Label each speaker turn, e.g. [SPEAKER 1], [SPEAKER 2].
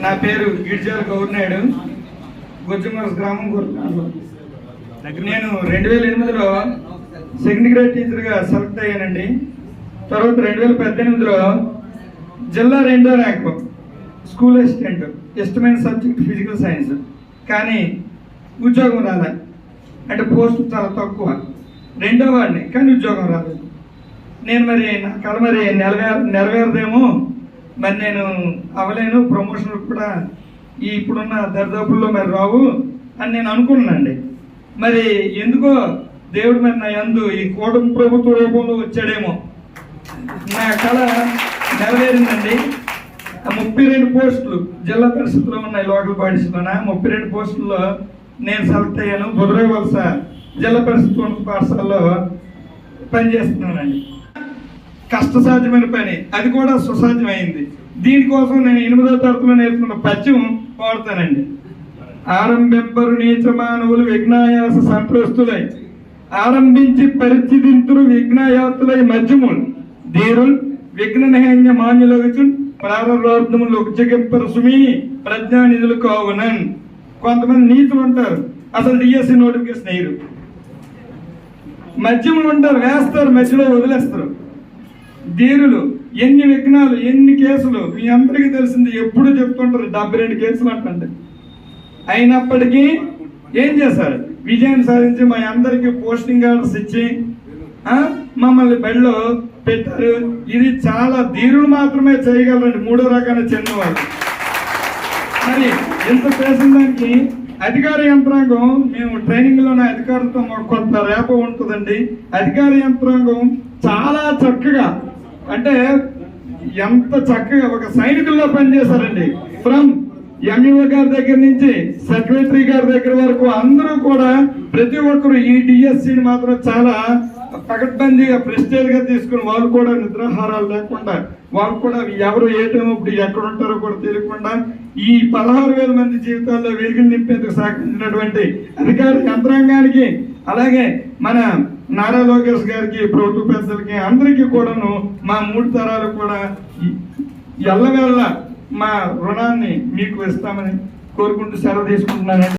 [SPEAKER 1] నా పేరు గిడ్జాల గౌర్నాయుడు, గొజ్జమరస్ గ్రామం గుర్తున్నారు. నేను 2008లో సెకండ్ గ్రేడ్ టీచర్గా సెలెక్ట్ అయ్యానండి. తర్వాత 2018లో జిల్లా 2వ ర్యాంకు స్కూల్ అసిస్టెంట్, ఇష్టమైన సబ్జెక్ట్ ఫిజికల్ సైన్స్. కానీ ఉద్యోగం రాలే, అంటే పోస్ట్ చాలా తక్కువ. 2వ వాడిని, కానీ ఉద్యోగం రాలేదు. నేను మరి నా కళ మరి నెరవేరదేమో, మరి నేను అవ్వలేను, ప్రమోషన్ కూడా ఈ ఇప్పుడున్న దరిదాపుల్లో మరి రావు అని నేను అనుకున్నానండి. మరి ఎందుకో దేవుడు మరి నా యందు ఈ కూటమి ప్రభుత్వ రూపంలో వచ్చాడేమో, నా కళ నెరవేరిందండి. 32 పోస్టులు జిల్లా పరిషత్లో ఉన్నాయి, లోకల్ బాడీస్లోన 32 పోస్టుల్లో నేను సెలెక్ట్ అయ్యాను. బుధరాయి వలస జిల్లా పరిషత్ ఉన్నత పాఠశాలలో పనిచేస్తున్నానండి. కష్టసాధ్యమైన పని, అది కూడా సుసాధ్యమైంది. దీనికోసం నేను 8వ తరగతిలో నేర్చుకున్న పద్యం వాడతానండి. ఆరంభింపరు నీచ మానవులు విఘ్నాయాస సంప్రస్తులై, ఆరంభించి పరిస్థితింతురు విఘ్నాయాతులై మధ్యములు ధీరులు విఘ్నహేన్య మాన్యులగుచు ప్రారంభములు ఉజ్జగింపరు సుమి ప్రజ్ఞానిధులు కావునన్. కొంతమంది నీతులు ఉంటారు, అసలు డిఎస్సి నోటిఫికేషన్ వేయరు. మధ్యములు ఉంటారు, వేస్తారు, మధ్యలో వదిలేస్తారు. ధీరులు ఎన్ని విఘ్నాలు, ఎన్ని కేసులు మీ అందరికీ తెలిసింది, ఎప్పుడు చెప్తుంటారు 72 కేసులు అంటే. అయినప్పటికీ ఏం చేశారు, విజయాన్ని సాధించి మా అందరికీ పోస్టింగ్ ఆర్డర్స్ ఇచ్చి మమ్మల్ని బడిలో పెట్టారు. ఇది చాలా ధీరులు మాత్రమే చేయగలరండి, 3వ రకానికి చెందిన వాళ్ళు. మరి ఇంత చేసిన దానికి అధికార యంత్రాంగం, మేము ట్రైనింగ్లోనే అధికారులతో మాకు కొంత రేప ఉంటుందండి. అధికార యంత్రాంగం చాలా చక్కగా, అంటే ఎంత చక్కగా ఒక సైనికుల్లో పనిచేశారండి. ఫ్రమ్ ఎంఈఓ గారి దగ్గర నుంచి సెక్రటరీ గారి దగ్గర వరకు అందరూ కూడా ప్రతి ఒక్కరు ఈ డిఎస్సిని మాత్రం చాలా పకడ్బందీగా ప్రెస్టేజ్ గా తీసుకుని, వాళ్ళు కూడా నిద్రాహారాలు లేకుండా, వాళ్ళు కూడా ఎవరు ఏ టైం ఇప్పుడు ఎక్కడ ఉంటారో కూడా తెలియకుండా ఈ 16,000 మంది జీవితాల్లో వెలుగులు నింపేందుకు సహకరించినటువంటి అధికార యంత్రాంగానికి, అలాగే మన నారా లోకేష్ గారికి, ప్రభుత్వ పెద్దలకి, అందరికీ కూడాను మా 3 తరాలు కూడా ఎల్లవేళ మా రుణాన్ని మీకు ఇస్తామని కోరుకుంటూ సెలవు తీసుకుంటున్నానండి.